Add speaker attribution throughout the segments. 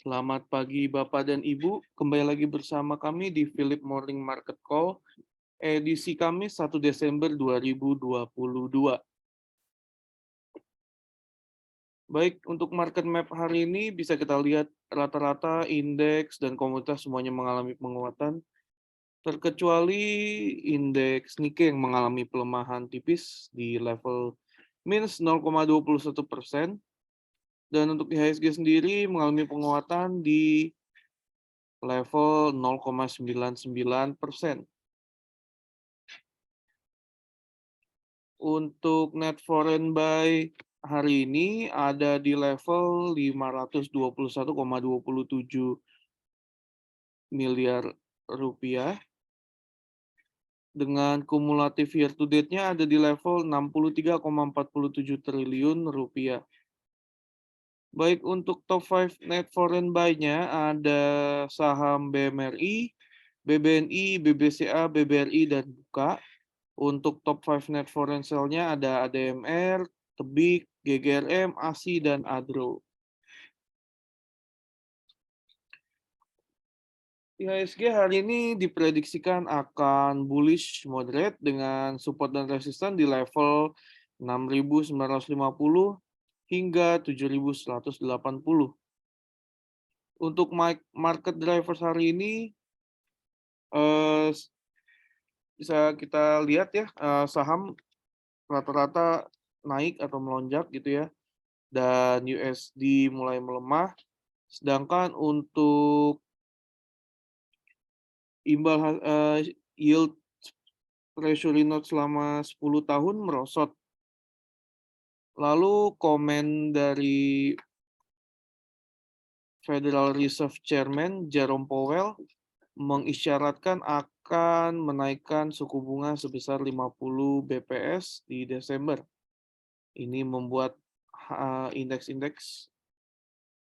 Speaker 1: Selamat pagi Bapak dan Ibu, kembali lagi bersama kami di Philip Morning Market Call, edisi Kamis 1 Desember 2022. Baik, untuk market map hari ini bisa kita lihat rata-rata indeks dan komoditas semuanya mengalami penguatan, terkecuali indeks Nikkei yang mengalami pelemahan tipis di level minus 0,21%, dan untuk IHSG sendiri mengalami penguatan di level 0,99%. Untuk net foreign buy hari ini ada di level 521,27 miliar rupiah, dengan kumulatif year to date-nya ada di level 63,47 triliun rupiah. Baik, untuk top 5 net foreign buy-nya ada saham BMRI, BBNI, BBCA, BBRI, dan Buka. Untuk top 5 net foreign sell-nya ada ADMR, Tebik, GGRM, ASI, dan Adro. IHSG hari ini diprediksikan akan bullish moderate dengan support dan resisten di level 6.950 hingga 7.180. Untuk market drivers hari ini eh, bisa kita lihat ya, saham rata-rata naik atau melonjak gitu ya, dan USD mulai melemah. Sedangkan untuk yield treasury note selama 10 tahun merosot. Lalu komen dari Federal Reserve Chairman Jerome Powell mengisyaratkan akan menaikkan suku bunga sebesar 50 BPS di Desember. Ini membuat indeks-indeks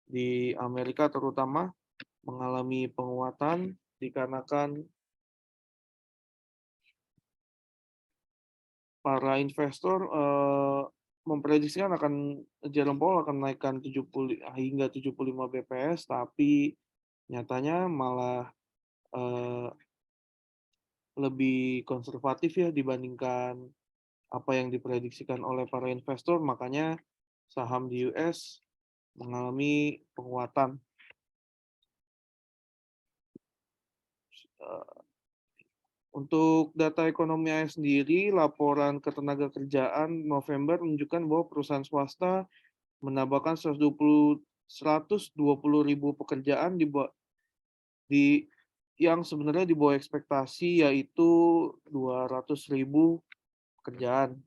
Speaker 1: di Amerika terutama mengalami penguatan dikarenakan para investor memprediksikan Jerome Powell akan menaikkan 70 hingga 75 BPS, tapi nyatanya malah lebih konservatif ya dibandingkan apa yang diprediksikan oleh para investor, makanya saham di US mengalami penguatan. Untuk data ekonomi AS sendiri, laporan ketenagakerjaan November menunjukkan bahwa perusahaan swasta menambahkan 120 ribu pekerjaan di yang sebenarnya di bawah ekspektasi, yaitu 200 ribu pekerjaan.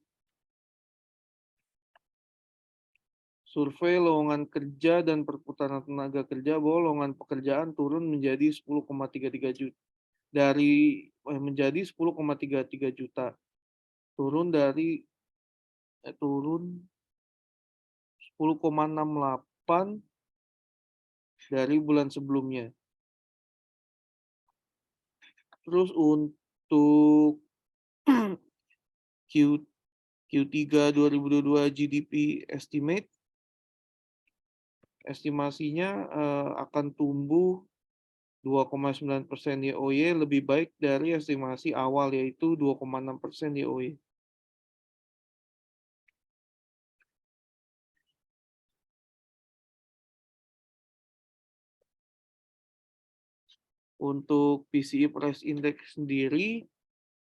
Speaker 1: Survei lowongan kerja dan perputaran tenaga kerja bahwa lowongan pekerjaan turun menjadi 10,33 juta menjadi 10,33 juta, turun 10,68 dari bulan sebelumnya. Terus untuk Q3 2022 GDP estimasinya akan tumbuh 2,9% YoY, lebih baik dari estimasi awal yaitu 2,6% YoY. Untuk PCE Price Index sendiri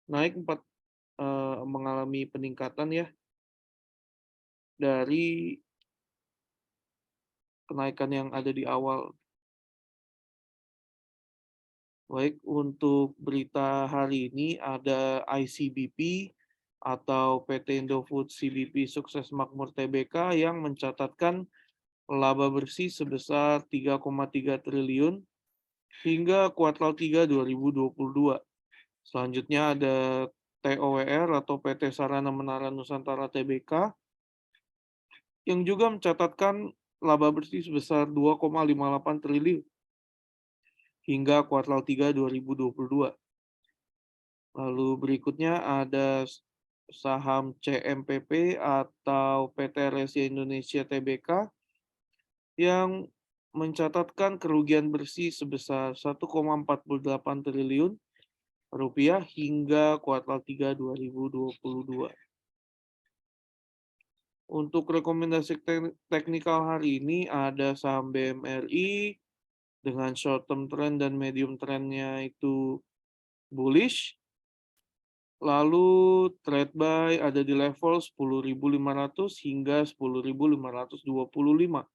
Speaker 1: naik mengalami peningkatan ya dari kenaikan yang ada di awal. Baik, untuk berita hari ini ada ICBP atau PT Indofood CBP Sukses Makmur Tbk yang mencatatkan laba bersih sebesar 3,3 triliun hingga kuartal 3 2022. Selanjutnya ada TOWR atau PT Sarana Menara Nusantara Tbk yang juga mencatatkan laba bersih sebesar 2,58 triliun hingga kuartal 3 2022. Lalu berikutnya ada saham CMPP atau PT Resi Indonesia Tbk yang mencatatkan kerugian bersih sebesar 1,48 triliun rupiah hingga kuartal 3 2022. Untuk rekomendasi teknikal hari ini ada saham BMRI dengan short term trend dan medium trendnya itu bullish. Lalu trade buy ada di level 10.500 hingga 10.525.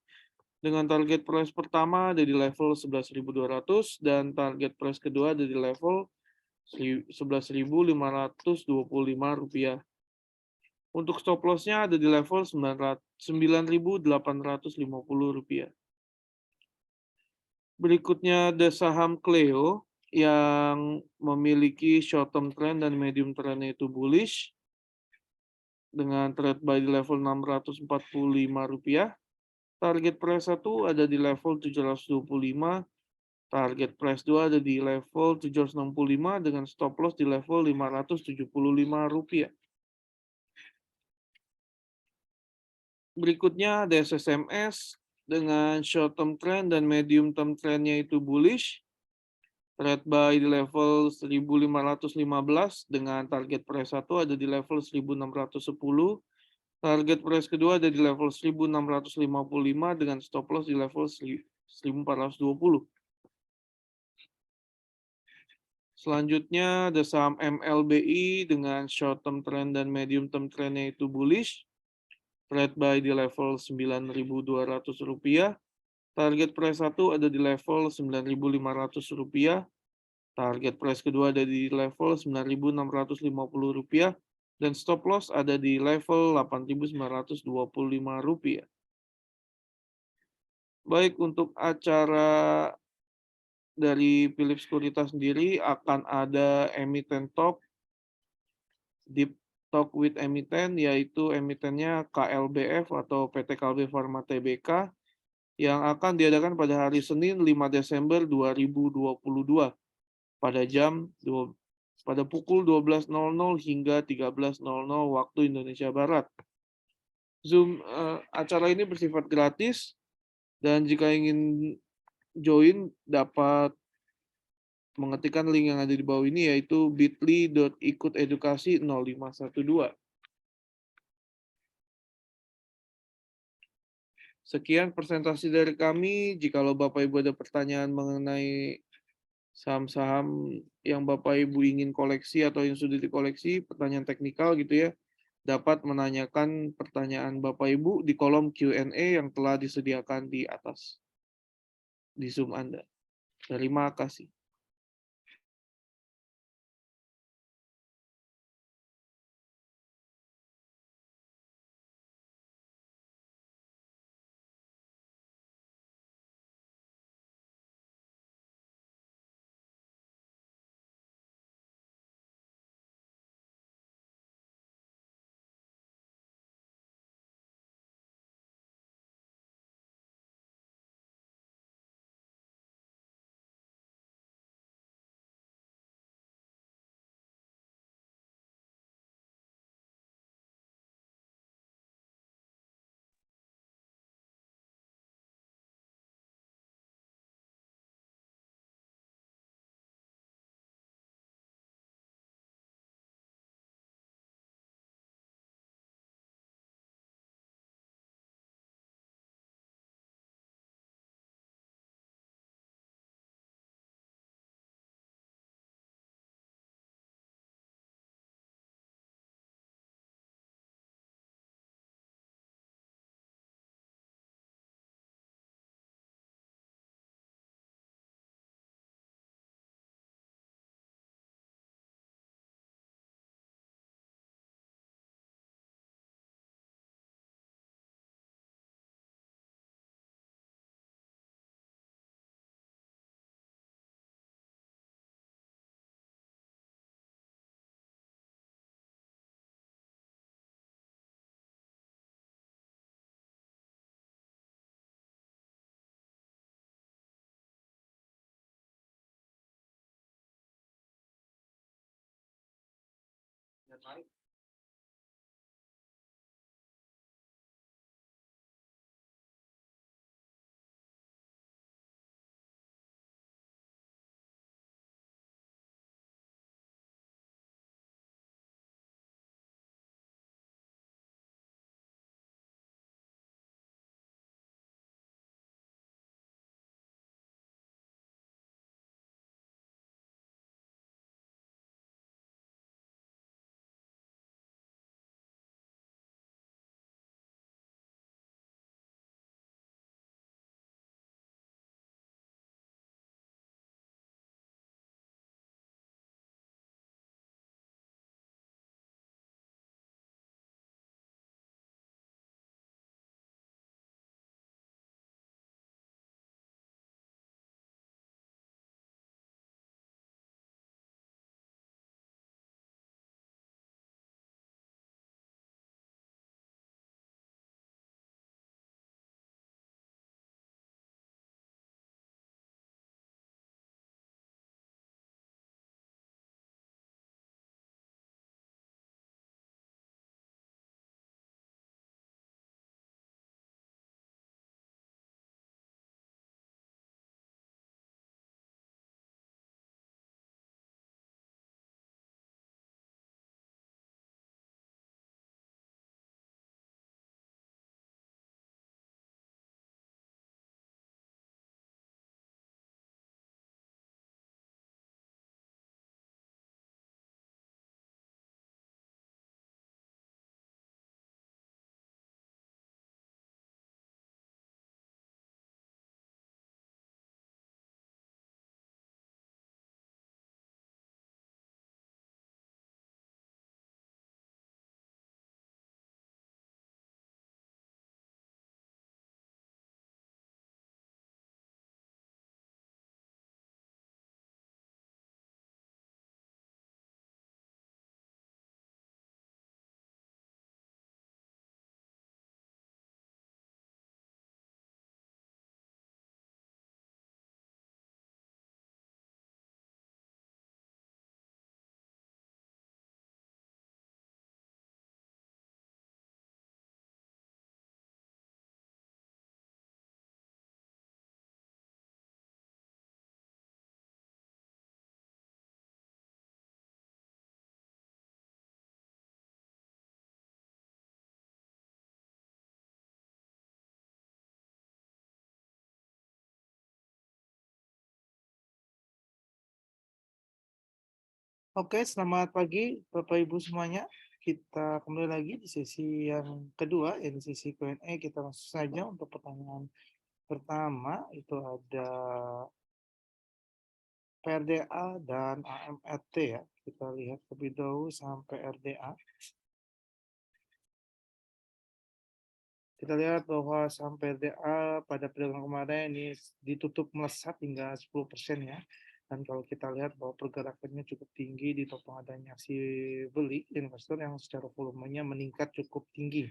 Speaker 1: Dengan target price pertama ada di level 11.200 dan target price kedua ada di level 11.525 rupiah. Untuk stop loss-nya ada di level 9.850 rupiah. Berikutnya ada saham Cleo yang memiliki short term trend dan medium trend itu bullish dengan trade buy di level 645 rupiah. Target price 1 ada di level 725, target price 2 ada di level 765 dengan stop loss di level 575 rupiah. Berikutnya ada SSMS dengan short term trend dan medium term trendnya itu bullish. Trade buy di level 1515 dengan target price 1 ada di level 1610. Target price kedua ada di level 1655 dengan stop loss di level 1420. Selanjutnya ada saham MLBI dengan short term trend dan medium term trendnya itu bullish. Trade buy di level 9.200 rupiah. Target price 1 ada di level 9.500 rupiah. Target price kedua ada di level 9.650 rupiah. Dan stop loss ada di level 8.925 rupiah. Baik, untuk acara dari Philips Sekuritas sendiri akan ada emiten top, Deep Talk with Emiten, yaitu emitennya KLBF atau PT Kalbe Farma Tbk yang akan diadakan pada hari Senin 5 Desember 2022 pada pada pukul 12.00 hingga 13.00 waktu Indonesia Barat. Acara ini bersifat gratis dan jika ingin join dapat mengetikkan link yang ada di bawah ini yaitu bit.ly.ikutedukasi0512. Sekian presentasi dari kami. Jikalau Bapak Ibu ada pertanyaan mengenai saham-saham yang Bapak Ibu ingin koleksi atau yang sudah dikoleksi, pertanyaan teknikal gitu ya, dapat menanyakan pertanyaan Bapak Ibu di kolom Q&A yang telah disediakan di atas di Zoom Anda. Terima kasih.
Speaker 2: Oke, selamat pagi Bapak Ibu semuanya. Kita kembali lagi di sesi yang kedua, ya di sesi Q&A. Kita langsung saja untuk pertanyaan pertama, itu ada PRDA dan AMRT ya. Kita lihat terlebih dahulu sampai RDA. Kita lihat bahwa saham PRDA pada perdagangan kemarin ini ditutup melesat hingga 10% ya. Dan kalau kita lihat bahwa pergerakannya cukup tinggi, ditopang adanya aksi beli investor yang secara volumenya meningkat cukup tinggi.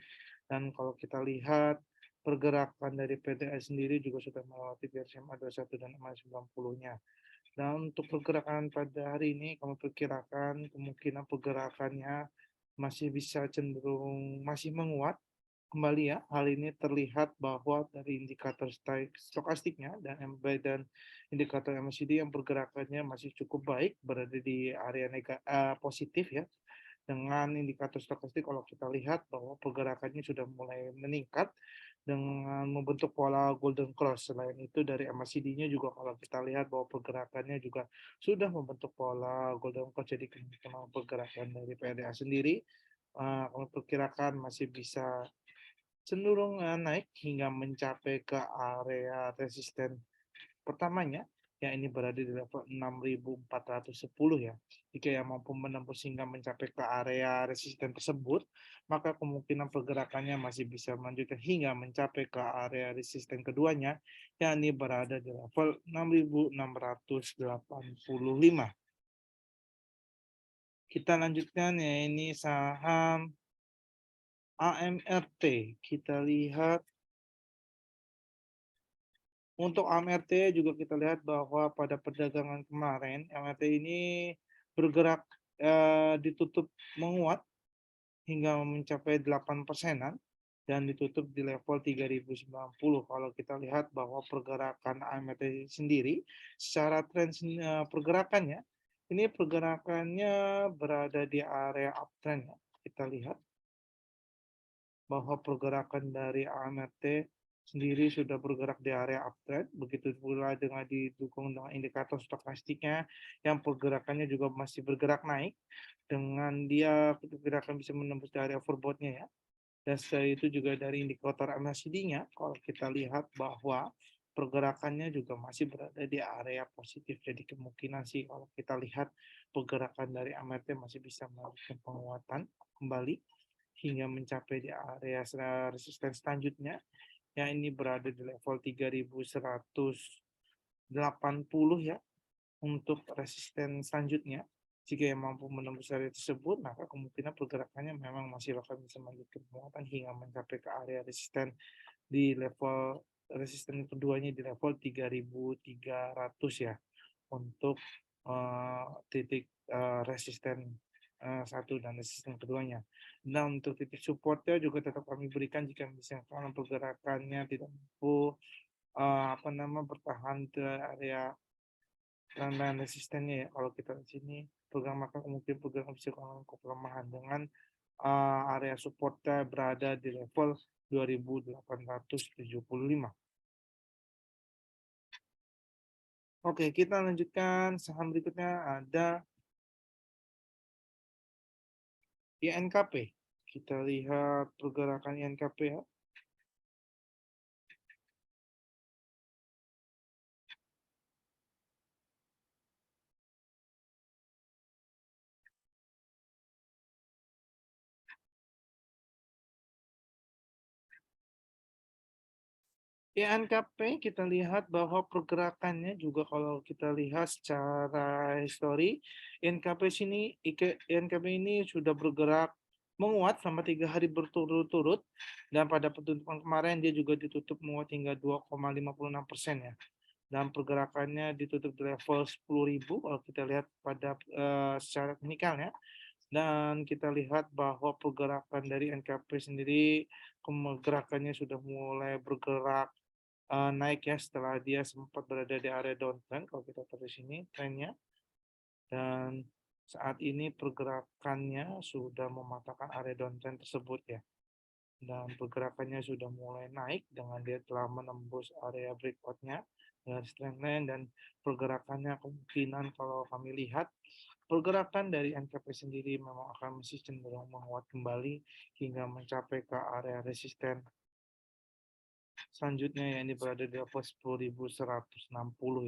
Speaker 2: Dan kalau kita lihat pergerakan dari PDA sendiri juga sudah melewati SMA 21 dan MA 90-nya. Dan untuk pergerakan pada hari ini, kami perkirakan kemungkinan pergerakannya masih bisa cenderung masih menguat kembali ya. Hal ini terlihat bahwa dari indikator stokastiknya dan indikator MACD yang pergerakannya masih cukup baik, berada di area positif ya. Dengan indikator stokastik kalau kita lihat bahwa pergerakannya sudah mulai meningkat dengan membentuk pola golden cross. Selain itu dari MACD-nya juga kalau kita lihat bahwa pergerakannya juga sudah membentuk pola golden cross, jadi kemungkinan pergerakan dari PDA sendiri kami perkirakan masih bisa cenderung naik hingga mencapai ke area resisten pertamanya, yang ini berada di level 6.410 ya. Jika yang mampu menembus hingga mencapai ke area resisten tersebut, maka kemungkinan pergerakannya masih bisa melanjutkan hingga mencapai ke area resisten keduanya, yang ini berada di level 6.685. Kita lanjutkan ya, ini saham AMRT. Kita lihat untuk AMRT juga kita lihat bahwa pada perdagangan kemarin AMRT ini bergerak ditutup menguat hingga mencapai 8%-an dan ditutup di level 3090. Kalau kita lihat bahwa pergerakan AMRT sendiri secara tren pergerakannya ini pergerakannya berada di area uptrend ya. Kita lihat bahwa pergerakan dari AMRT sendiri sudah bergerak di area uptrend, begitu pula dengan didukung dengan indikator stokastiknya yang pergerakannya juga masih bergerak naik, dengan dia pergerakan bisa menembus di area overbought-nya ya. Dan setelah itu juga dari indikator MACD-nya, kalau kita lihat bahwa pergerakannya juga masih berada di area positif. Jadi kemungkinan sih kalau kita lihat pergerakan dari AMRT masih bisa melakukan penguatan kembali hingga mencapai di area resisten selanjutnya, yang ini berada di level 3180 ya. Untuk resisten selanjutnya, jika yang mampu menembus area tersebut, maka kemungkinan pergerakannya memang masih akan bisa melanjutkan penguatan hingga mencapai ke area resisten di level resisten keduanya di level 3300 ya, untuk titik resisten satu dan resisten keduanya. Nah, untuk titik supportnya juga tetap kami berikan jika misalkan pergerakannya tidak mampu bertahan ke area dan resistennya ya. Kalau kita di sini pegang, maka kemungkinan pegang bisa mengalami pelemahan dengan area supportnya berada di level 2875. Oke, kita lanjutkan saham berikutnya, ada INKP. Kita lihat pergerakan INKP ya. INKP kita lihat bahwa pergerakannya juga kalau kita lihat secara histori, INKP ini sudah bergerak menguat selama 3 hari berturut-turut, dan pada penutupan kemarin dia juga ditutup menguat hingga 2,56% ya. Dan pergerakannya ditutup di level 10.000 kalau kita lihat pada secara teknikalnya. Dan kita lihat bahwa pergerakan dari NKP sendiri, gerakannya sudah mulai bergerak naik ya, setelah dia sempat berada di area downtrend kalau kita tahu di sini trennya. Dan saat ini pergerakannya sudah mematahkan area downtrend tersebut ya. Dan pergerakannya sudah mulai naik dengan dia telah menembus area breakout-nya garis trendline, dan pergerakannya kemungkinan kalau kami lihat pergerakan dari NKP sendiri memang akan masih cenderung menguat kembali hingga mencapai ke area resisten selanjutnya, yang ini berada di level 10.160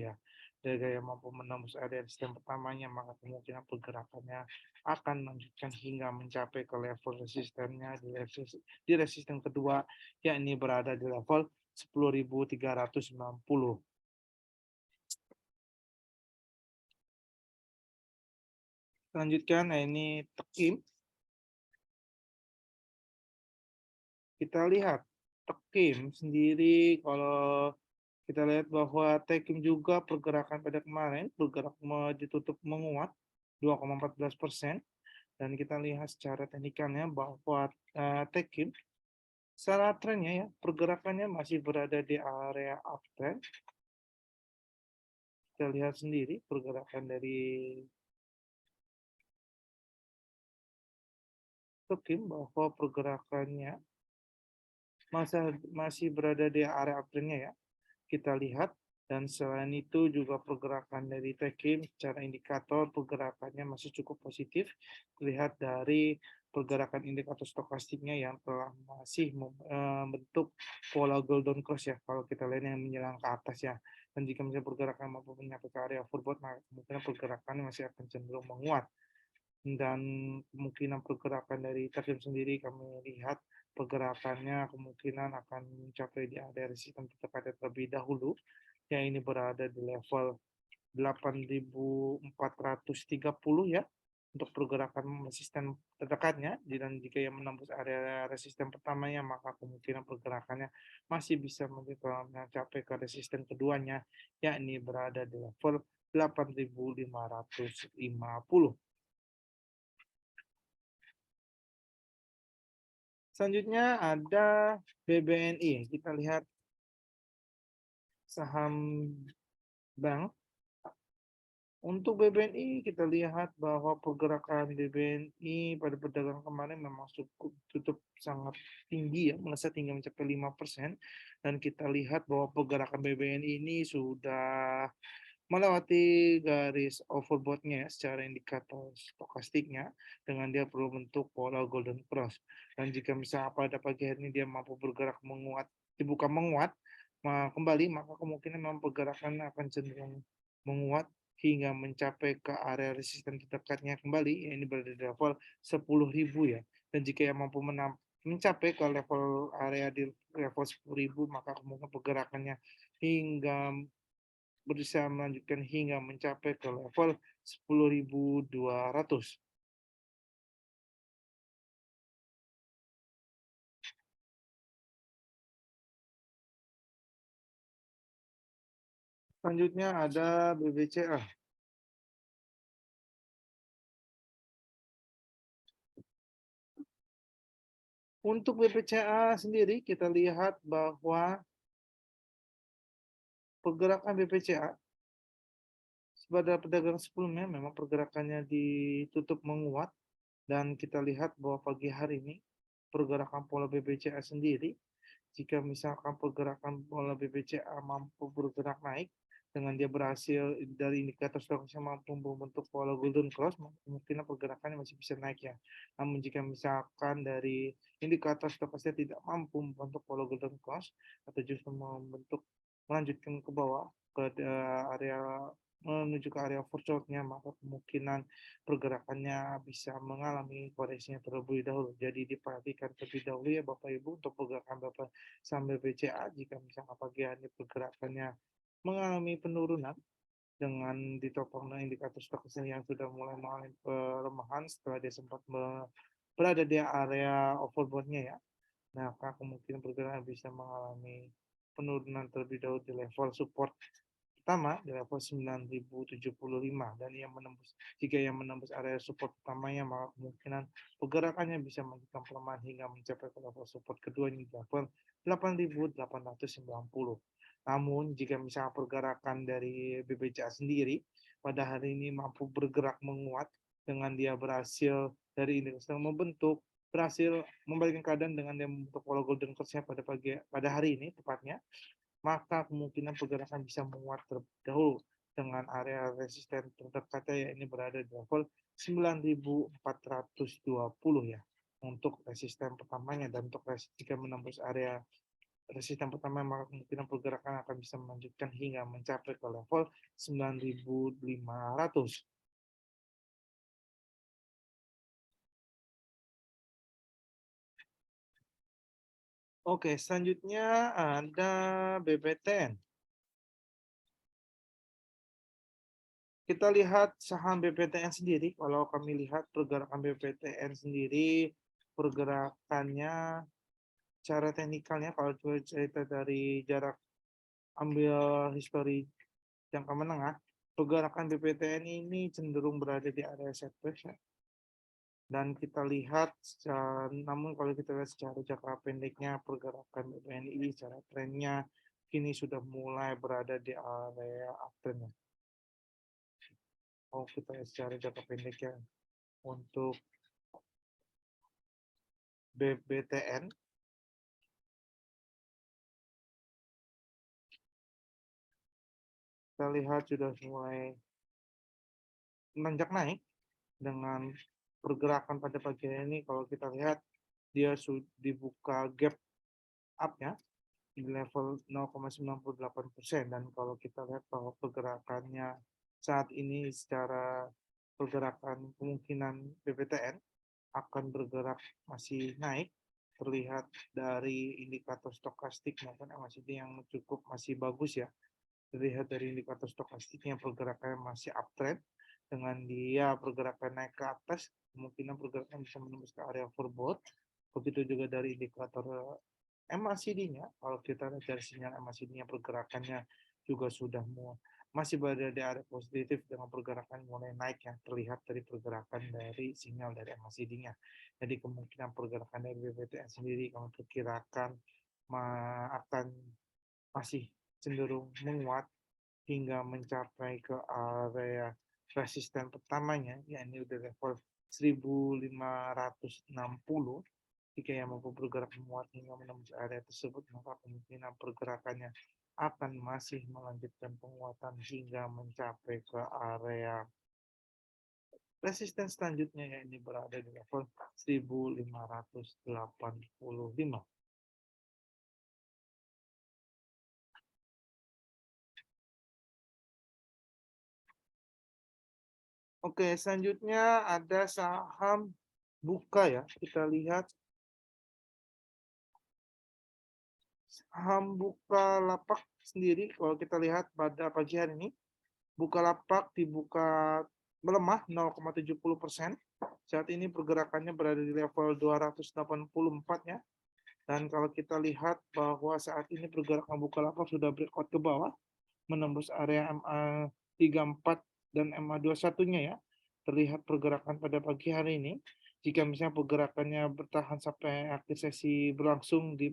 Speaker 2: ya. Dari gaya mampu menembus area resisten pertamanya, maka kemungkinan pergerakannya akan melanjutkan hingga mencapai ke level resistennya di resisten kedua, yakni berada di level 10.390. Lanjutkan, nah ini tekim. Kita lihat tekim sendiri, kalau kita lihat bahwa tekim juga pergerakan pada kemarin bergerak ditutup menguat 2,14%, dan kita lihat secara teknikalnya bahwa tekim secara trennya ya pergerakannya masih berada di area uptrend. Kita lihat sendiri pergerakan dari tekim bahwa pergerakannya masih berada di area uptrendnya ya. Kita lihat, dan selain itu juga pergerakan dari Tekim secara indikator pergerakannya masih cukup positif, terlihat dari pergerakan indikator stokastiknya yang telah masih membentuk pola golden cross ya, kalau kita lihat yang menjelang ke atas ya. Dan jika misalnya pergerakan mampu mencapai ke area overbought, maka kemungkinan pergerakannya masih akan cenderung menguat. Dan kemungkinan pergerakan dari Tekim sendiri kami lihat pergerakannya kemungkinan akan mencapai di area resisten terdekat terlebih dahulu, yang ini berada di level 8.430 ya, untuk pergerakan resisten terdekatnya. Dan jika yang menembus area resisten pertamanya, maka kemungkinan pergerakannya masih bisa mencapai ke resisten keduanya, yakni berada di level 8.550. Selanjutnya ada BBNI. Kita lihat saham bank. Untuk BBNI kita lihat bahwa pergerakan BBNI pada perdagangan kemarin memang cukup tutup sangat tinggi ya, melesat hingga mencapai 5%, dan kita lihat bahwa pergerakan BBNI ini sudah melewati garis overbought-nya secara indikator stokastiknya, dengan dia perlu bentuk pola golden cross. Dan jika misalnya pada pagi hari ini dia mampu bergerak menguat, dibuka menguat kembali, maka kemungkinan memang pergerakan akan cenderung menguat hingga mencapai ke area resisten terdekatnya kembali, yang ini berada di level 10.000 ya. Dan jika yang mampu mencapai ke level area di level 10.000, maka kemungkinan pergerakannya hingga berusaha melanjutkan hingga mencapai ke level 10.200. Selanjutnya ada BBCA. Untuk BBCA sendiri kita lihat bahwa pergerakan BBCA pada pedagang sebelumnya memang pergerakannya ditutup menguat, dan kita lihat bahwa pagi hari ini pergerakan pola BBCA sendiri, jika misalkan pergerakan pola BBCA mampu bergerak naik dengan dia berhasil dari indikator stokastik mampu membentuk pola golden cross, kemungkinan pergerakannya masih bisa naik ya. Namun jika misalkan dari indikator stokastik tidak mampu membentuk pola golden cross atau justru membentuk melanjutkan ke bawah ke area menuju ke area oversold-nya, maka kemungkinan pergerakannya bisa mengalami koreksinya terlebih dahulu. Jadi diperhatikan terlebih dahulu ya Bapak Ibu untuk pergerakan Bapak sambil BCA. Jika misalnya pagi hari pergerakannya mengalami penurunan dengan ditopang indikator stokastik yang sudah mulai mengalami pelemahan setelah dia sempat berada di area overbought-nya ya, maka kemungkinan pergerakan bisa mengalami penurunan terlebih dahulu di level support pertama di level 9.075, dan jika yang menembus area support pertamanya, maka kemungkinan pergerakannya bisa melanjutkan pelemahan hingga mencapai ke level support kedua di level 8.890. Namun jika misalnya pergerakan dari BBCA sendiri pada hari ini mampu bergerak menguat dengan dia berhasil dari indikator berhasil membalikkan keadaan dengan dia membentuk pola golden cross pada hari ini tepatnya, maka kemungkinan pergerakan bisa menguat terlebih dahulu dengan area resisten terdekatnya, ya ini berada di level 9.420 ya untuk resisten pertamanya, dan untuk jika menembus area resisten pertama, maka kemungkinan pergerakan akan bisa melanjutkan hingga mencapai ke level 9.500. Oke, selanjutnya ada BBTN. Kita lihat saham BPTN sendiri. Kalau kami lihat pergerakan BPTN sendiri, pergerakannya cara teknikalnya, kalau cerita dari jarak ambil histori jangka menengah, pergerakan BPTN ini cenderung berada di area setback ya. Dan kita lihat, namun kalau kita lihat secara jangka pendeknya, pergerakan BPTN ini secara trennya kini sudah mulai berada di area uptrend. Oh, kita lihat secara jangka pendek ya. Untuk BBTN, kita lihat sudah mulai menanjak naik dengan pergerakan pada pagi ini. Kalau kita lihat, dia sudah dibuka gap up-nya di level 0,98%, dan kalau kita lihat bahwa pergerakannya saat ini secara pergerakan kemungkinan BPTN akan bergerak masih naik, terlihat dari indikator stokastik maupun MACD yang cukup masih bagus ya. Terlihat dari indikator stokastiknya pergerakannya masih uptrend, dengan dia pergerakan naik ke atas, kemungkinan pergerakan bisa menembus ke area overbought. Begitu juga dari indikator MACD-nya, kalau kita lihat dari sinyal MACD-nya pergerakannya juga sudah masih berada di area positif dengan pergerakan mulai naik yang terlihat dari pergerakan dari sinyal dari MACD-nya. Jadi kemungkinan pergerakan dari BBTN sendiri kami perkirakan akan masih cenderung menguat hingga mencapai ke area resisten pertamanya, yakni di level 1560. Jika yang mampu bergerak menguat hingga menembus area tersebut, maka kemungkinan pergerakannya akan masih melanjutkan penguatan hingga mencapai ke area resisten selanjutnya, yang ini berada di level 1585. Oke, selanjutnya ada saham Buka ya. Kita lihat saham Bukalapak sendiri, kalau kita lihat pada pagi hari ini, Bukalapak dibuka melemah 0,70%. Saat ini pergerakannya berada di level 284 ya. Dan kalau kita lihat bahwa saat ini pergerakan Bukalapak sudah breakout ke bawah, menembus area MA34 dan MA21-nya ya. Terlihat pergerakan pada pagi hari ini. Jika misalnya pergerakannya bertahan sampai akhir sesi berlangsung di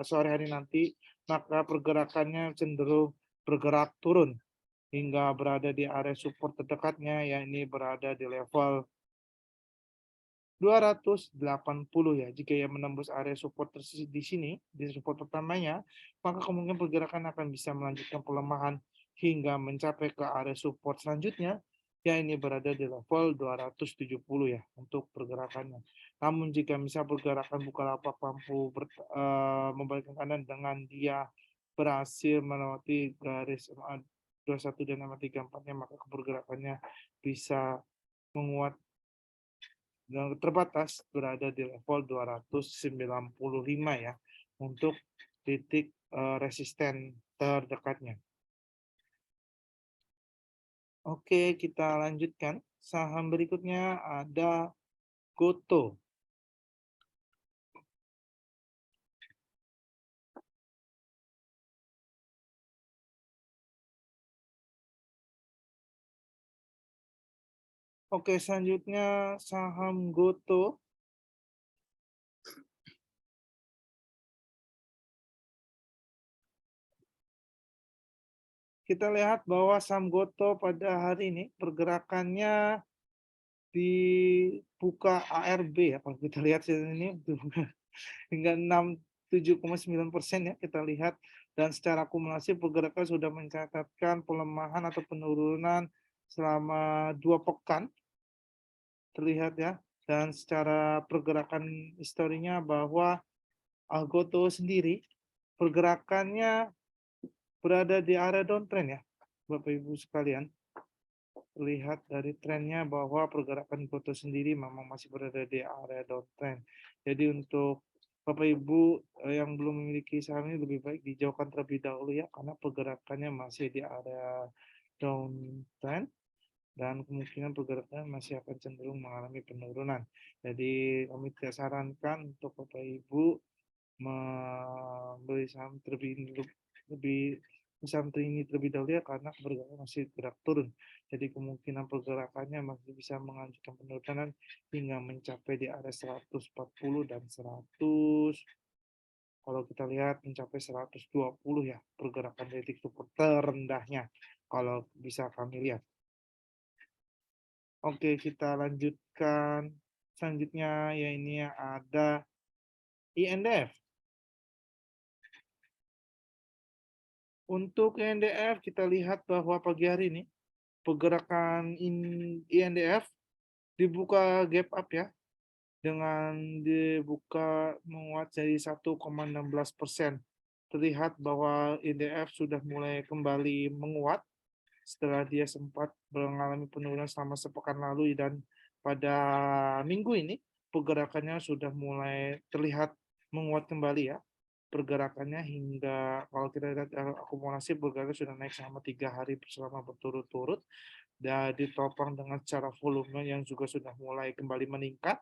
Speaker 2: sore hari nanti, maka pergerakannya cenderung bergerak turun hingga berada di area support terdekatnya, yakni berada di level 280 ya. Jika yang menembus area support di sini, di support pertamanya, maka kemungkinan pergerakan akan bisa melanjutkan pelemahan hingga mencapai ke area support selanjutnya, ya ini berada di level 270 ya untuk pergerakannya. Namun jika misal pergerakan Bukalapak mampu membalikkan kanan dengan dia berhasil melewati garis MA21 dan MA34-nya, maka pergerakannya bisa menguat yang terbatas berada di level 295 ya untuk titik resisten terdekatnya. Oke, kita lanjutkan. Saham berikutnya ada Goto. Oke, selanjutnya saham Goto. Kita lihat bahwa saham Goto pada hari ini pergerakannya dibuka ARB ya. Kalau kita lihat ini hingga 67,9% ya. Kita lihat Dan secara akumulasi pergerakan sudah mencatatkan pelemahan atau penurunan selama 2 pekan, terlihat ya. Dan secara pergerakan historinya bahwa Algoto sendiri pergerakannya berada di area downtrend ya, Bapak Ibu sekalian. Terlihat dari trennya bahwa pergerakan Goto sendiri memang masih berada di area downtrend. Jadi untuk Bapak Ibu yang belum memiliki saham ini lebih baik dijauhkan terlebih dahulu ya, karena pergerakannya masih di area downtrend dan kemungkinan pergerakannya masih akan cenderung mengalami penurunan. Jadi kami tidak sarankan untuk Bapak Ibu membeli saham lebih saham ini terlebih dahulu ya, karena pergerakan masih gerak turun. Jadi kemungkinan pergerakannya masih bisa mengajukan penurunan hingga mencapai di area 140 dan 100. Kalau kita lihat mencapai 120 ya, pergerakan titik support terendahnya kalau bisa kami lihat. Oke, kita lanjutkan selanjutnya, ya ini ada INDF. Untuk INDF kita lihat bahwa pagi hari ini pergerakan INDF dibuka gap up ya, dengan dibuka menguat dari 1,16%. Terlihat bahwa INDF sudah mulai kembali menguat setelah dia sempat mengalami penurunan selama sepekan lalu, dan pada minggu ini pergerakannya sudah mulai terlihat menguat kembali ya. Pergerakannya hingga kalau kita lihat akumulasi pergerakan sudah naik selama 3 hari selama berturut-turut, dan ditopang dengan secara volume yang juga sudah mulai kembali meningkat.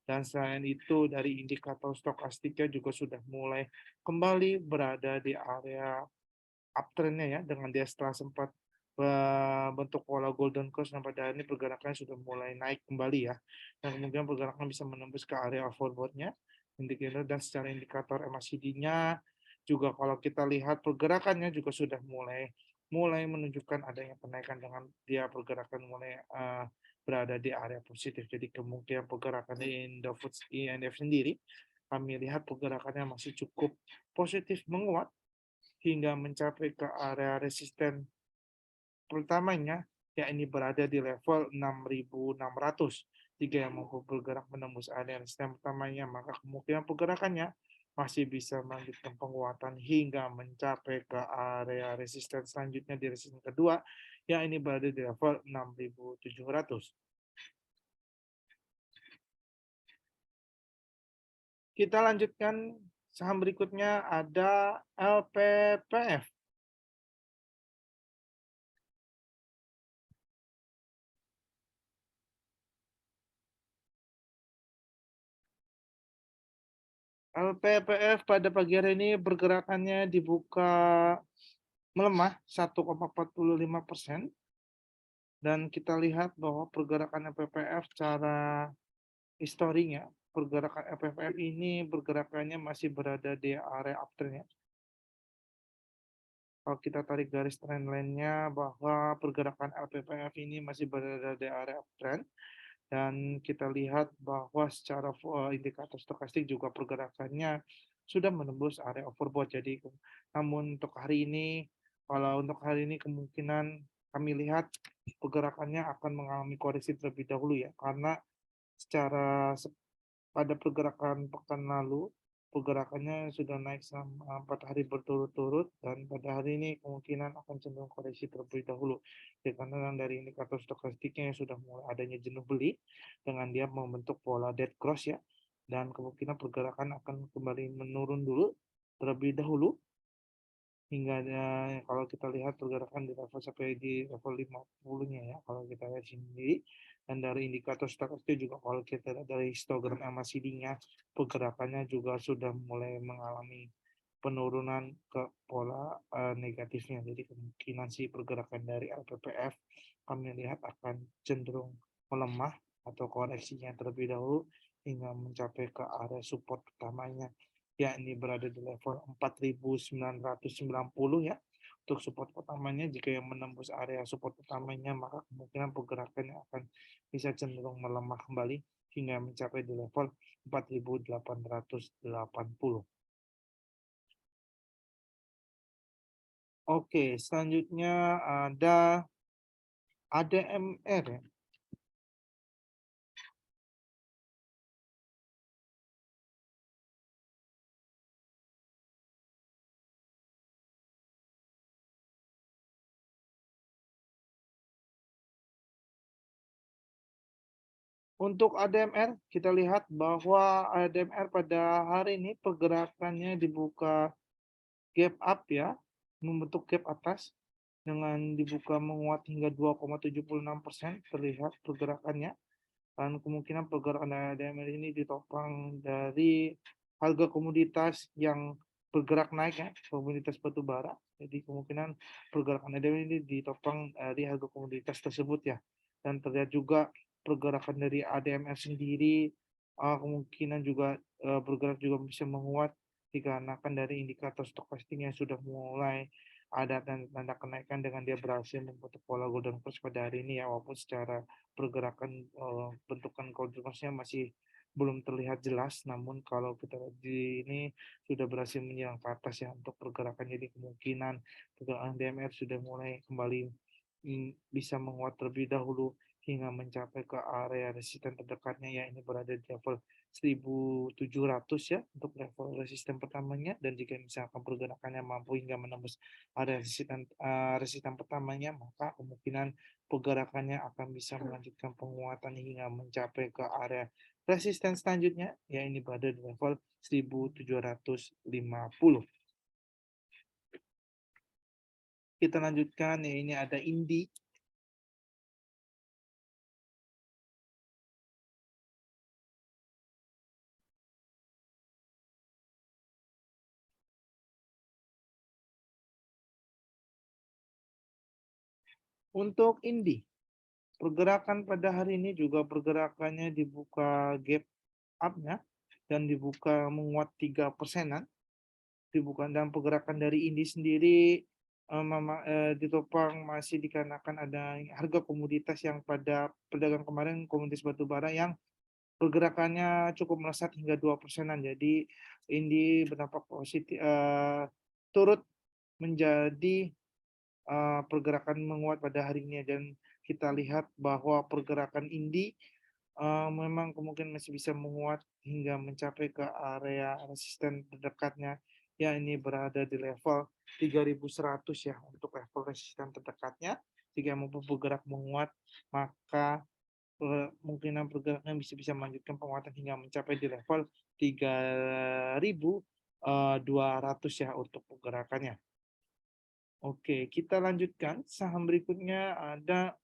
Speaker 2: Dan selain itu dari indikator stokastiknya juga sudah mulai kembali berada di area uptrendnya ya, dengan dia setelah sempat bentuk pola golden cross, dan pada hari ini pergerakannya sudah mulai naik kembali ya, dan kemudian pergerakan bisa menembus ke area overbought-nya indikator. Dan secara indikator MACD-nya juga kalau kita lihat pergerakannya juga sudah mulai menunjukkan adanya kenaikan, dengan dia pergerakan mulai berada di area positif. Jadi kemungkinan pergerakan di INDF sendiri kami lihat pergerakannya masih cukup positif menguat hingga mencapai ke area resisten pertamanya, yakni berada di level 6.600. Jika yang mampu bergerak menembus area resisten pertamanya, maka kemungkinan pergerakannya masih bisa melanjutkan penguatan hingga mencapai ke area resisten selanjutnya di resisten kedua, yang ini berada di level 6.700. Kita lanjutkan saham berikutnya, ada LPPF. LPPF pada pagi hari ini pergerakannya dibuka melemah 1,45%, dan kita lihat bahwa pergerakan LPPF secara historinya, pergerakan LPPF ini pergerakannya masih berada di area uptrend ya. Kalau kita tarik garis trendline-nya bahwa pergerakan LPPF ini masih berada di area uptrend, dan kita lihat bahwa secara indikator stokastik juga pergerakannya sudah menembus area overbought. Jadi namun untuk hari ini, kalau untuk hari ini kemungkinan kami lihat pergerakannya akan mengalami koreksi terlebih dahulu ya, karena secara pada pergerakan pekan lalu pergerakannya sudah naik selama 4 hari berturut-turut, dan pada hari ini kemungkinan akan cenderung koreksi terlebih dahulu. Ya, karena dari indikator stokastiknya yang sudah mulai adanya jenuh beli, dengan dia membentuk pola dead cross ya, dan kemungkinan pergerakan akan kembali menurun dulu terlebih dahulu hingga kalau kita lihat pergerakan di level sampai di level 50-nya ya, kalau kita lihat sini. Dan dari indikator stokastik juga kalau kita lihat dari histogram MACD-nya, pergerakannya juga sudah mulai mengalami penurunan ke pola negatifnya. Jadi kemungkinan sih pergerakan dari LPPF kami lihat akan cenderung melemah atau koreksinya terlebih dahulu hingga mencapai ke area support utamanya, yakni berada di level 4.990 ya. Untuk support utamanya, jika yang menembus area support utamanya, maka kemungkinan pergerakannya akan bisa cenderung melemah kembali hingga mencapai di level 4.880. Oke, selanjutnya ada ADMR ya. Untuk ADMR, kita lihat bahwa ADMR pada hari ini pergerakannya dibuka gap up ya, membentuk gap atas dengan dibuka menguat hingga 2,76% terlihat pergerakannya. Dan kemungkinan pergerakan ADMR ini ditopang dari harga komoditas yang bergerak naik ya, komoditas batu bara. Jadi kemungkinan pergerakan ADMR ini ditopang dari harga komoditas tersebut ya. Dan terlihat juga pergerakan dari ADMR sendiri kemungkinan juga bergerak juga bisa menguat dikarenakan dari indikator stokastik yang sudah mulai ada tanda kenaikan dengan dia berhasil membentuk pola golden cross pada hari ini ya, walaupun secara pergerakan bentukan kontinuasnya masih belum terlihat jelas, namun kalau kita lihat di ini sudah berhasil menjelang ke atas ya untuk pergerakan, jadi kemungkinan pergerakan DMR sudah mulai kembali bisa menguat terlebih dahulu hingga mencapai ke area resisten terdekatnya ya, ini berada di level 1700 ya untuk level resisten pertamanya, dan jika misalkan pergerakannya mampu hingga menembus area resisten pertamanya, maka kemungkinan pergerakannya akan bisa melanjutkan penguatan hingga mencapai ke area resisten selanjutnya, ya ini berada di level 1750. Kita lanjutkan, ya ini ada INDI. Untuk INDI, pergerakan pada hari ini juga pergerakannya dibuka gap up-nya dan dibuka menguat 3%-an. Dibuka, dan pergerakan dari INDI sendiri ditopang masih dikarenakan ada harga komoditas yang pada perdagangan kemarin, komoditas batubara yang pergerakannya cukup melesat hingga 2%-an. Jadi INDI berdampak positif, turut menjadi pergerakan menguat pada hari ini, dan kita lihat bahwa pergerakan INDI memang kemungkinan masih bisa menguat hingga mencapai ke area resisten terdekatnya, ya ini berada di level 3100 ya untuk level resisten terdekatnya. Jika mampu bergerak menguat, maka kemungkinan pergerakan bisa melanjutkan penguatan hingga mencapai di level 3200 ya untuk pergerakannya. Oke, kita lanjutkan. Saham berikutnya ada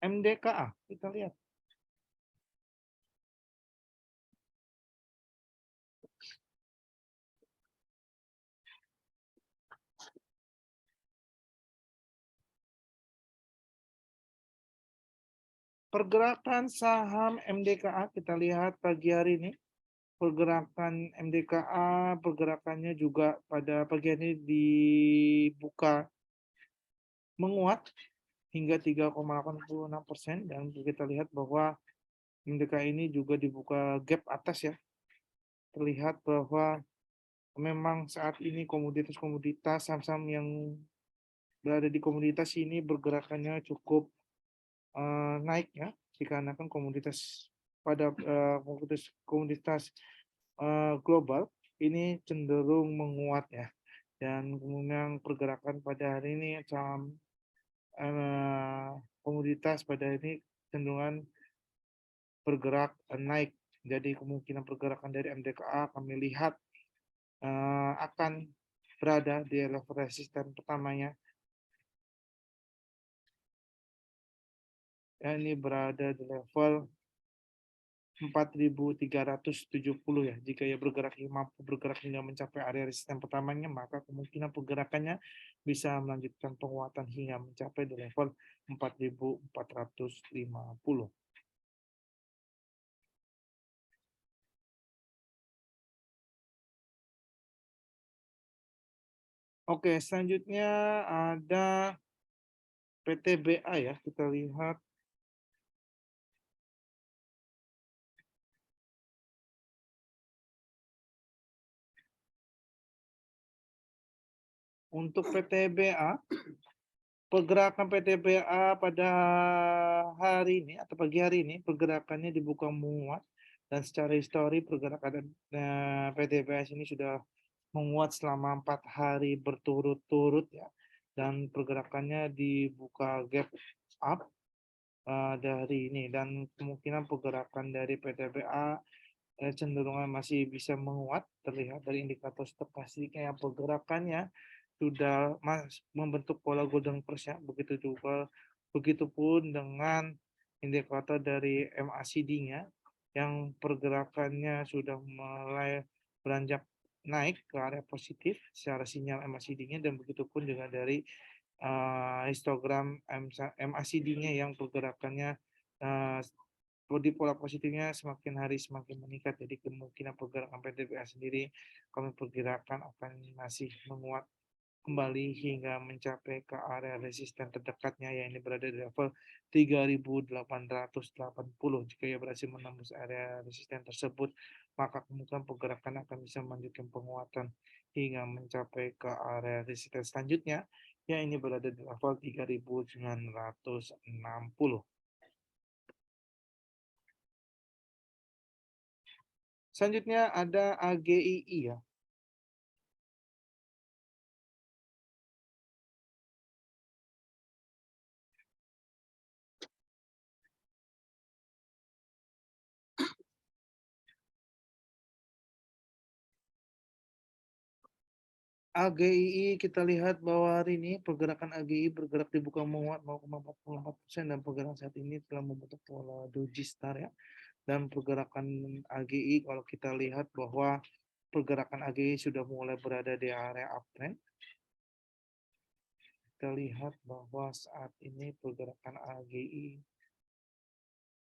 Speaker 2: MDKA. Kita lihat. Pergerakan saham MDKA kita lihat pagi hari ini. Pergerakan MDKA, pergerakannya juga pada pagi hari ini dibuka menguat hingga 3,86%, dan kita lihat bahwa MDKA ini juga dibuka gap atas ya. Terlihat bahwa memang saat ini komoditas-komoditas saham-saham yang berada di komoditas ini bergerakannya cukup naik ya, dikarenakan komoditas pada komoditas global ini cenderung menguat ya, dan kemudian pergerakan pada hari ini saham komoditas pada hari ini cenderungan bergerak naik, jadi kemungkinan pergerakan dari MDKA kami lihat akan berada di level resisten pertamanya. Ya, ini berada di level 4.370 ya. Jika ia mampu bergerak hingga mencapai area resisten pertamanya, maka kemungkinan pergerakannya bisa melanjutkan penguatan hingga mencapai di level 4.450. Oke, selanjutnya ada PTBA ya. Kita lihat untuk PTBA, pergerakan PTBA pada hari ini atau pagi hari ini pergerakannya dibuka menguat dan secara histori pergerakan PTBA ini sudah menguat selama 4 hari berturut-turut ya, dan pergerakannya dibuka gap up dari ini, dan kemungkinan pergerakan dari PTBA cenderungan masih bisa menguat, terlihat dari indikator stokastiknya yang pergerakannya sudah membentuk pola golden cross ya. Begitupun dengan indikator dari MACD-nya yang pergerakannya sudah mulai beranjak naik ke area positif secara sinyal MACD-nya, dan begitupun juga dari histogram MACD-nya yang pergerakannya di pola positifnya semakin hari semakin meningkat. Jadi kemungkinan pergerakan PTBA sendiri kami perkirakan akan masih menguat kembali hingga mencapai ke area resisten terdekatnya, yang ini berada di level 3.880. Jika ia berhasil menembus area resisten tersebut, maka kemungkinan pergerakan akan bisa melanjutkan penguatan hingga mencapai ke area resisten selanjutnya, yang ini berada di level 3.960. Selanjutnya ada AGII ya. AGII kita lihat bahwa hari ini pergerakan AGII bergerak di buka menguat 0,44% dan pergerakan saat ini telah membentuk pola doji star ya. Dan pergerakan AGI kalau kita lihat bahwa pergerakan AGI sudah mulai berada di area uptrend. Kita lihat bahwa saat ini pergerakan AGI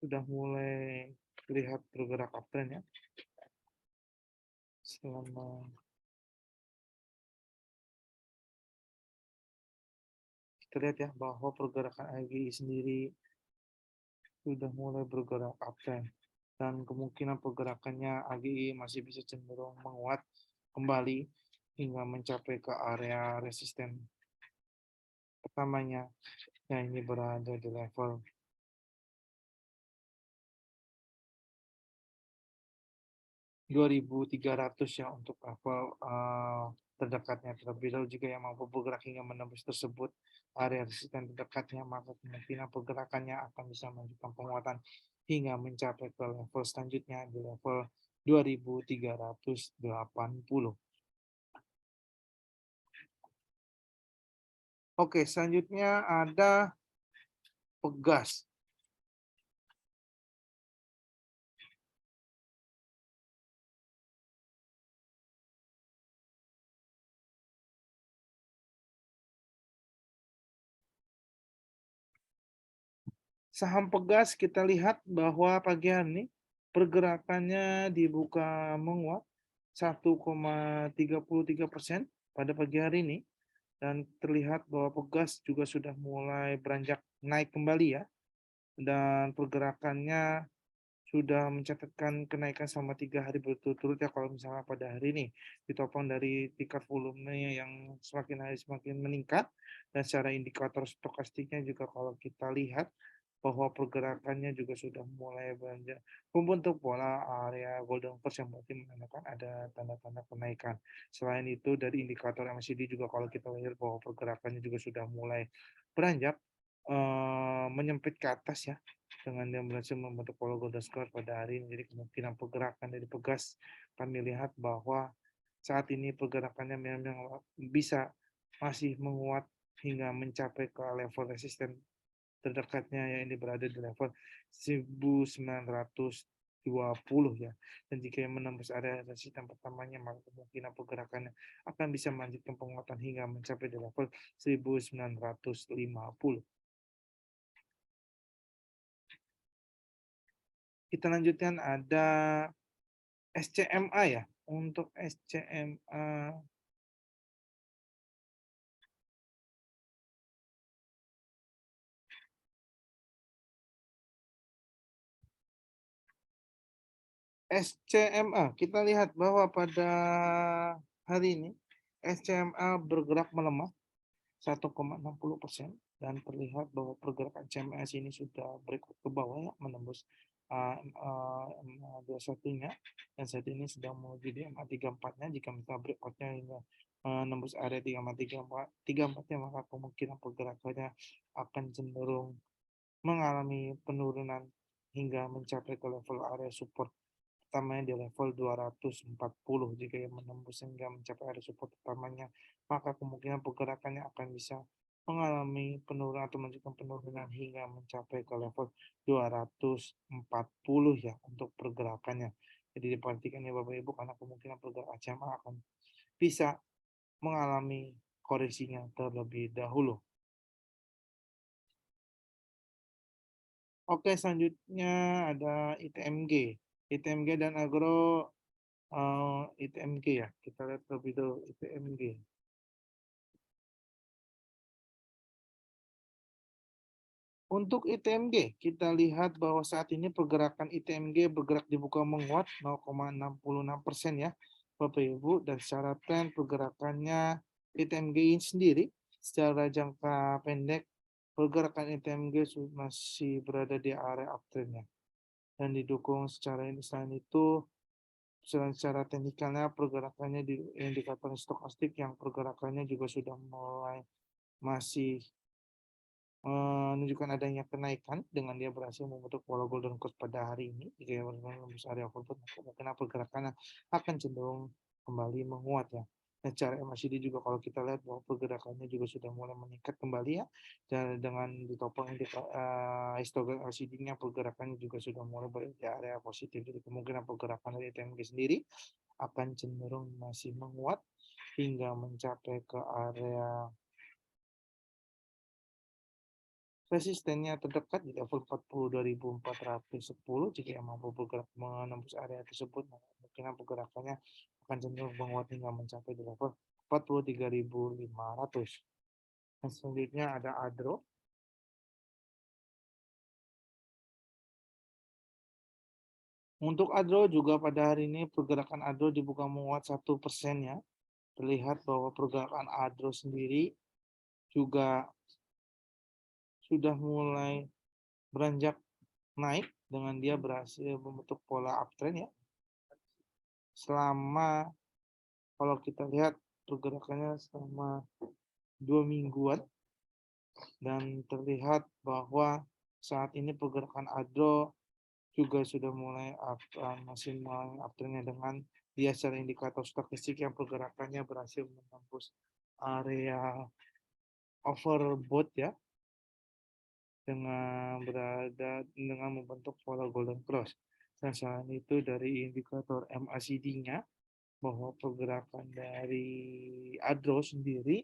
Speaker 2: sudah mulai terlihat bergerak uptrend ya. Selama kita lihat ya bahwa pergerakan AGI sendiri sudah mulai bergerak uptrend, dan kemungkinan pergerakannya AGI masih bisa cenderung menguat kembali hingga mencapai ke area resisten pertamanya, yang ini berada di level 2.300 ya untuk level terdekatnya. Terlebih dahulu jika yang mampu bergerak hingga menembus tersebut area resisten terdekatnya, maka kemungkinan pergerakannya akan bisa melanjutkan penguatan hingga mencapai ke level selanjutnya di level 2.380. Oke, selanjutnya ada Pegas. Saham Pegas kita lihat bahwa pagi hari ini pergerakannya dibuka menguat 1,33% pada pagi hari ini, dan terlihat bahwa Pegas juga sudah mulai beranjak naik kembali ya, dan pergerakannya sudah mencatatkan kenaikan selama 3 hari berturut-turut ya. Kalau misalnya pada hari ini ditopang dari tingkat volumenya yang semakin hari semakin meningkat, dan secara indikator stokastiknya juga kalau kita lihat bahwa pergerakannya juga sudah mulai beranjak membentuk pola area golden cross yang berarti menandakan ada tanda-tanda kenaikan. Selain itu dari indikator MACD juga kalau kita lihat bahwa pergerakannya juga sudah mulai beranjak menyempit ke atas ya, dengan yang berhasil membentuk pola golden cross pada hari ini. Jadi kemungkinan pergerakan dari Pegas kami lihat bahwa saat ini pergerakannya memang bisa masih menguat hingga mencapai ke level resisten terdekatnya, yang ini berada di level 1920 ya. Dan jika yang menembus area resisten pertamanya, maka kemungkinan pergerakannya akan bisa melanjutkan penguatan hingga mencapai di level 1950. Kita lanjutkan ada SCMA ya. Untuk SCMA kita lihat bahwa pada hari ini SCMA bergerak melemah 1,60% dan terlihat bahwa pergerakan CMS ini sudah berikut ke bawah ya, menembus MA21-nya dan saat ini sedang menuju di MA34-nya. Jika kita breakout-nya hingga menembus area 34-nya, maka kemungkinan pergerakannya akan cenderung mengalami penurunan hingga mencapai ke level area support utamanya di level 240. Jika yang menembus hingga mencapai area support utamanya, maka kemungkinan pergerakannya akan bisa mengalami penurunan atau menunjukkan penurunan hingga mencapai ke level 240 ya untuk pergerakannya. Jadi diperhatikan ya Bapak Ibu, karena kemungkinan pergerakan CMA akan bisa mengalami koreksinya terlebih dahulu. Oke, selanjutnya ada ITMG. ITMG dan Agro ITMG ya. Kita lihat terlebih dahulu ITMG. Untuk ITMG, kita lihat bahwa saat ini pergerakan ITMG bergerak dibuka menguat 0,66% ya, Bapak Ibu, dan secara tren pergerakannya ITMG ini sendiri secara jangka pendek pergerakan ITMG masih berada di area uptrendnya dan didukung secara ini. Selain itu, secara teknikalnya pergerakannya di indikator stokastik yang pergerakannya juga sudah mulai masih menunjukkan adanya kenaikan dengan dia berhasil membentuk pola golden cross pada hari ini. Jika menembus area overbought, maka pergerakannya akan cenderung kembali menguat ya. Dan secara MACD juga kalau kita lihat bahwa pergerakannya juga sudah mulai meningkat kembali ya, dan dengan ditopang histogram MACD-nya pergerakannya juga sudah mulai berada di area positif. Jadi kemungkinan pergerakan dari TMG sendiri akan cenderung masih menguat hingga mencapai ke area resistennya terdekat di level 42.410. Jika mampu bergerak menembus area tersebut, kemungkinan pergerakannya akan cenderung menguat hingga mencapai di level 43.500. Dan selanjutnya ada ADRO. Untuk ADRO juga pada hari ini pergerakan ADRO dibuka menguat 1% ya. Terlihat bahwa pergerakan ADRO sendiri juga sudah mulai beranjak naik dengan dia berhasil membentuk pola uptrend ya. Selama kalau kita lihat pergerakannya selama 2 mingguan dan terlihat bahwa saat ini pergerakan ADRO juga sudah mulai masih mulai uptrendnya dengan dia secara indikator statistik yang pergerakannya berhasil menembus area overbought ya, dengan membentuk pola golden cross. Dan selain itu dari indikator MACD-nya bahwa pergerakan dari ADRO sendiri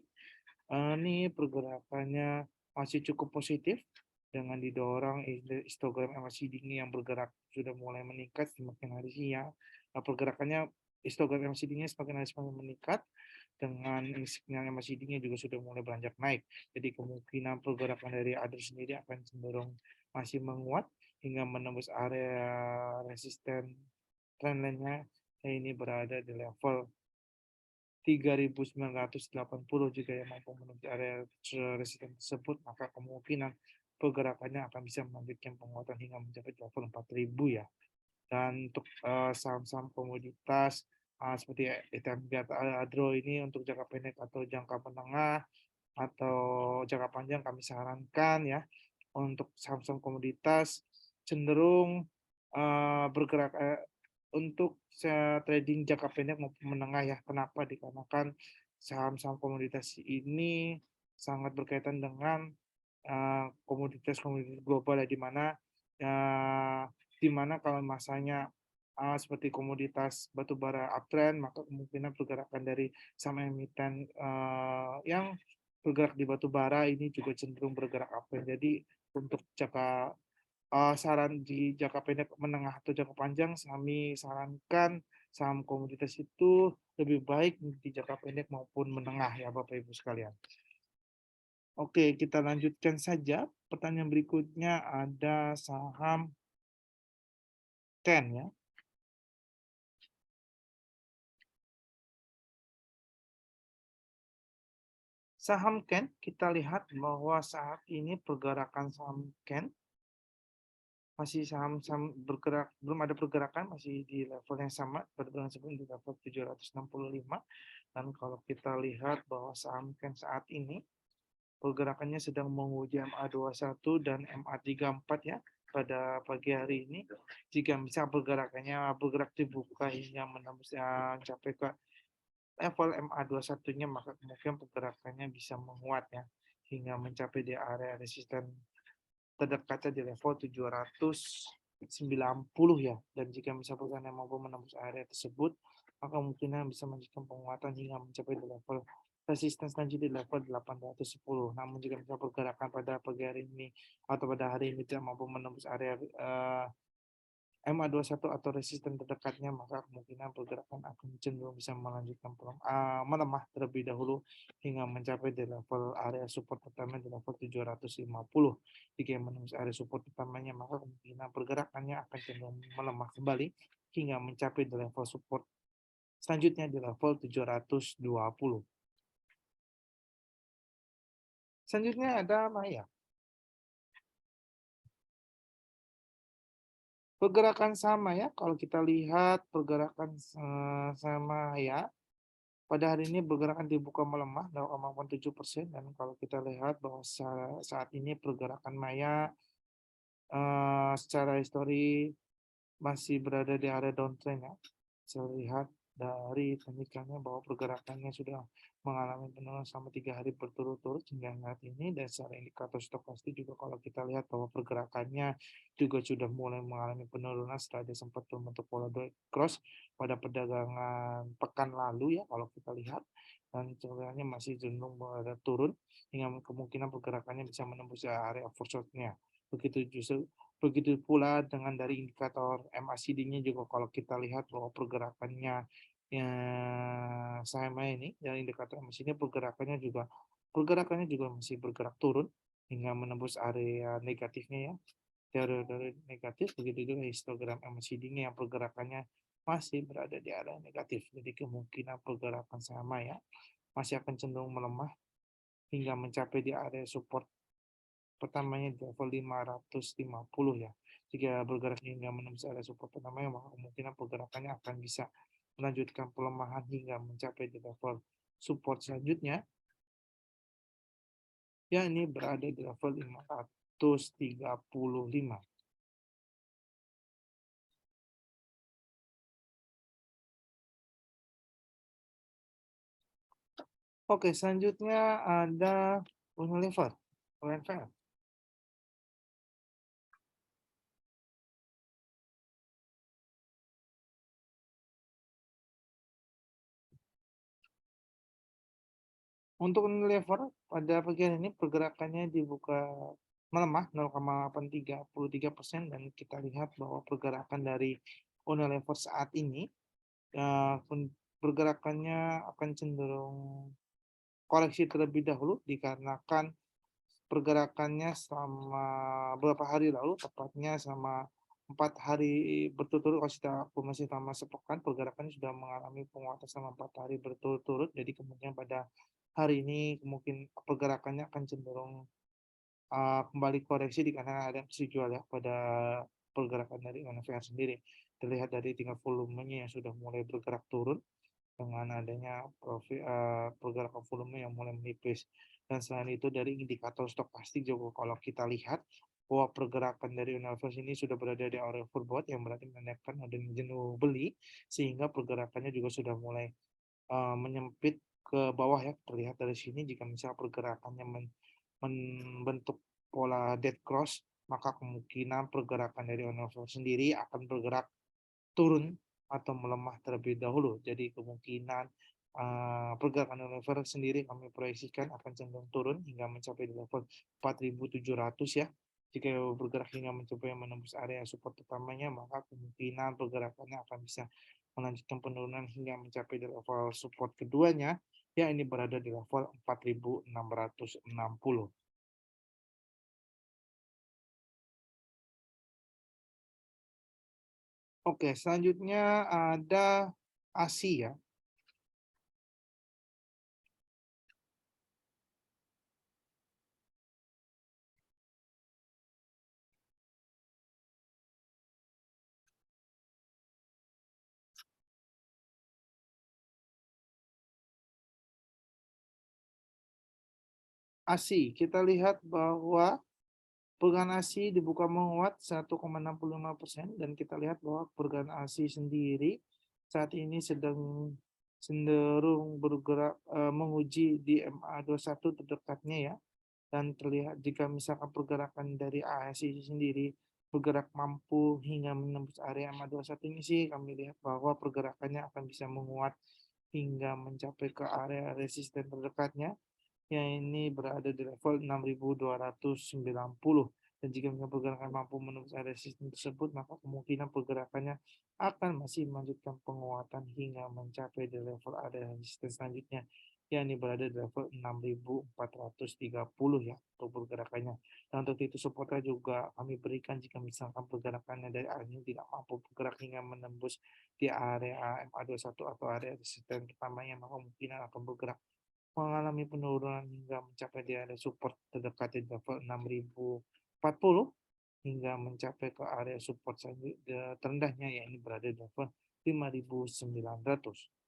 Speaker 2: ini pergerakannya masih cukup positif dengan didorong histogram MACD-nya yang bergerak sudah mulai meningkat semakin hari siang. Pergerakannya histogram MACD-nya semakin hari semakin meningkat dengan sinyal MACD-nya juga sudah mulai beranjak naik. Jadi kemungkinan pergerakan dari ADRO sendiri akan cenderung masih menguat hingga menembus area resisten trendline-nya ini berada di level 3.980. Jika yang mampu menuju area resisten tersebut, maka kemungkinan pergerakannya akan bisa melanjutkan penguatan hingga mencapai level 4.000 ya. Dan untuk saham-saham komoditas seperti ETMG atau ADRO ini untuk jangka pendek atau jangka menengah atau jangka panjang kami sarankan ya untuk saham-saham komoditas cenderung bergerak untuk trading jangka pendek maupun menengah ya. Kenapa? Dikarenakan saham-saham komoditas ini sangat berkaitan dengan komoditas-komoditas global ya, di mana kalau masanya seperti komoditas batubara uptrend, maka kemungkinan pergerakan dari saham emiten yang bergerak di batubara ini juga cenderung bergerak uptrend. Jadi untuk saran di jangka pendek, menengah atau jangka panjang, kami sarankan saham komoditas itu lebih baik di jangka pendek maupun menengah ya Bapak Ibu sekalian. Oke, kita lanjutkan saja. Pertanyaan berikutnya ada saham Ken ya. Saham Ken, kita lihat bahwa saat ini pergerakan saham Ken masih saham-saham bergerak, belum ada pergerakan, masih di level yang sama pada bulan sebelum di level 765. Dan kalau kita lihat bahwa saham Ken saat ini pergerakannya sedang menguji MA21 dan MA34 ya pada pagi hari ini. Jika bisa pergerakannya bergerak dibuka hingga menembus mencapai ke level MA21-nya, maka kemungkinan pergerakannya bisa menguat ya hingga mencapai di area resisten terdekatnya di level 790 ya. Dan jika misalkan yang mampu menembus area tersebut, maka kemungkinan bisa melanjutkan penguatan hingga mencapai di level resisten selanjutnya di level 810. Namun jika misal pergerakan pada pagi hari ini atau pada hari ini tidak mampu menembus area MA21 atau resisten terdekatnya, maka kemungkinan pergerakan akan cenderung bisa melanjutkan melemah terlebih dahulu hingga mencapai di level area support pertama di level 750. Jika menembus area support utamanya, maka kemungkinan pergerakannya akan cenderung melemah kembali hingga mencapai di level support selanjutnya di level 720. Selanjutnya ada Maya. Pergerakan sama ya, kalau kita lihat pergerakan sama ya, pada hari ini pergerakan dibuka melemah 0,87%, dan kalau kita lihat bahwa saat ini pergerakan Maya secara histori masih berada di area downtrend ya. Saya lihat dari tandingannya bahwa pergerakannya sudah mengalami penurunan selama 3 hari berturut-turut hingga saat ini, dan secara indikator stokastik juga kalau kita lihat bahwa pergerakannya juga sudah mulai mengalami penurunan setelah dia sempat membentuk pola cross pada perdagangan pekan lalu ya kalau kita lihat, dan sebenarnya masih cenderung berada turun hingga kemungkinan pergerakannya bisa menembus area overshot-nya. Begitu pula dengan dari indikator MACD-nya juga kalau kita lihat bahwa pergerakannya ya, sama ini dari indikator MACD pergerakannya juga masih bergerak turun hingga menembus area negatifnya ya. Teori negatif, begitu juga histogram MACD-nya yang pergerakannya masih berada di area negatif. Jadi kemungkinan pergerakan sama ya masih akan cenderung melemah hingga mencapai di area support pertamanya di level 550 ya. Jika bergerak hingga menembus area support pertamanya, maka kemungkinan pergerakannya akan bisa melanjutkan pelemahan hingga mencapai di level support selanjutnya. Ya, ini berada di level 535. Oke, selanjutnya ada Unilever, UNVR. Untuk Unilever pada pagi hari ini pergerakannya dibuka melemah 0,833%, dan kita lihat bahwa pergerakan dari Unilever saat ini pergerakannya akan cenderung koreksi terlebih dahulu dikarenakan pergerakannya selama beberapa hari lalu, tepatnya selama 4 hari berturut-turut, kalau kita akumulasi selama sepekan, pergerakannya sudah mengalami penguatan selama 4 hari berturut-turut. Jadi kemungkinan pada hari ini kemungkinan pergerakannya akan cenderung kembali koreksi dikarenakan ada opsi jual ya pada pergerakan dari NVR sendiri. Terlihat dari tingkat volumenya yang sudah mulai bergerak turun dengan adanya pergerakan volume yang mulai menipis. Dan selain itu dari indikator stokastik juga kalau kita lihat bahwa pergerakan dari Unilever ini sudah berada di area overbought yang berarti menaikkan ada jenuh beli, sehingga pergerakannya juga sudah mulai menyempit ke bawah ya. Terlihat dari sini jika misal pergerakannya membentuk pola dead cross, maka kemungkinan pergerakan dari Unilever sendiri akan bergerak turun atau melemah terlebih dahulu. Jadi kemungkinan pergerakan Unilever sendiri kami proyeksikan akan cenderung turun hingga mencapai di level 4.700 ya. Jika bergerak hingga mencapai menembus area support utamanya, maka kemungkinan pergerakannya akan bisa melanjutkan penurunan hingga mencapai di level support keduanya, ya ini berada di level 4.660. Oke, selanjutnya ada ASI ya. ASI, kita lihat bahwa pergerakan ASI dibuka menguat 1,65% dan kita lihat bahwa pergerakan ASI sendiri saat ini sedang cenderung bergerak menguji di MA21 terdekatnya ya. Dan terlihat jika misalkan pergerakan dari ASI sendiri bergerak mampu hingga menembus area MA21 ini sih kami lihat bahwa pergerakannya akan bisa menguat hingga mencapai ke area resisten terdekatnya yang ini berada di level 6.290 dan jika pergerakan mampu menembus area resisten tersebut maka kemungkinan pergerakannya akan masih melanjutkan penguatan hingga mencapai di level area resisten selanjutnya yang ini berada di level 6.430 ya untuk pergerakannya. Dan untuk itu supportnya juga kami berikan jika misalkan pergerakannya dari area ini tidak mampu bergerak hingga menembus di area MA21 atau area resisten pertamanya maka kemungkinan akan bergerak mengalami penurunan hingga mencapai di area support terdekat di level 6.040 hingga mencapai ke area support terendahnya yang ini berada di level 5.900.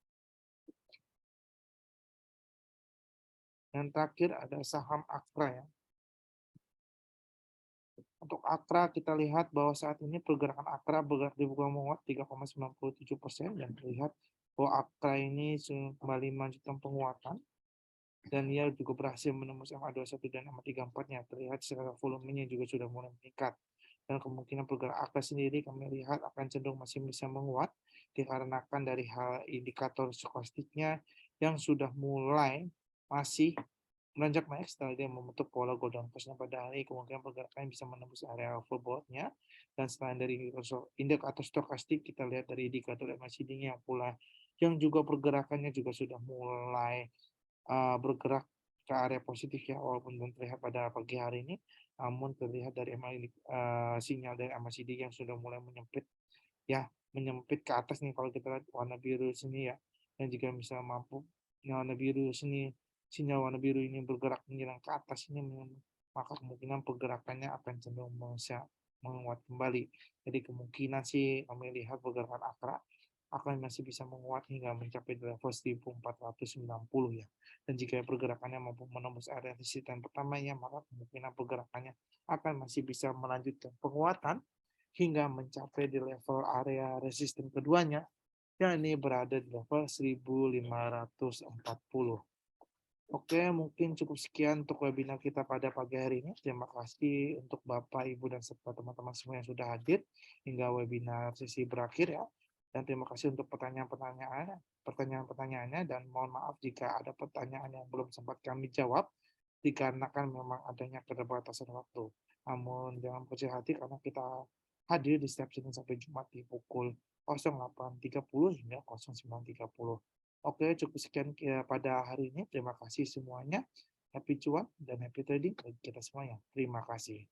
Speaker 2: Yang terakhir ada saham Akra ya. Untuk Akra kita lihat bahwa saat ini pergerakan Akra bergerak di buka menguat 3,97% dan terlihat bahwa Akra ini kembali melanjutkan penguatan dan ia juga berhasil menembus MA21 dan MA34-nya. Terlihat secara volumenya juga sudah mulai meningkat. Dan kemungkinan pergerakan Akra sendiri kami lihat akan cenderung masih bisa menguat dikarenakan dari hal indikator stokastiknya yang sudah mulai masih menanjak naik setelah dia membentuk pola golden cross pada hari kemungkinan pergerakan bisa menembus area overbought-nya dan selain dari indikator stokastik kita lihat dari indikator MACD-nya yang juga pergerakannya juga sudah mulai bergerak ke area positif ya walaupun belum terlihat pada pagi hari ini namun terlihat dari sinyal dari MACD yang sudah mulai menyempit ya menyempit ke atas nih kalau kita lihat warna biru sini ya dan jika bisa mampu warna biru sini sinyal warna biru ini bergerak menyerang ke atas ini maka kemungkinan pergerakannya akan cenderung menguat kembali. Jadi kemungkinan sih kami lihat pergerakan Akra akan masih bisa menguat hingga mencapai level 1490 ya. Dan jika pergerakannya mampu menembus area resisten pertamanya, maka kemungkinan pergerakannya akan masih bisa melanjutkan penguatan hingga mencapai di level area resisten keduanya, yang ini berada di level 1540. Oke, mungkin cukup sekian untuk webinar kita pada pagi hari ini. Terima kasih untuk Bapak, Ibu, dan serta teman-teman semua yang sudah hadir hingga webinar sesi berakhir ya. Dan terima kasih untuk pertanyaan-pertanyaannya dan mohon maaf jika ada pertanyaan yang belum sempat kami jawab dikarenakan memang adanya keterbatasan waktu. Namun jangan kecil hati karena kita hadir di setiap Senin sampai Jumat di pukul 08.30 hingga 09.30. Oke, cukup sekian pada hari ini. Terima kasih semuanya. Happy cuan dan happy trading bagi kita semuanya. Terima kasih.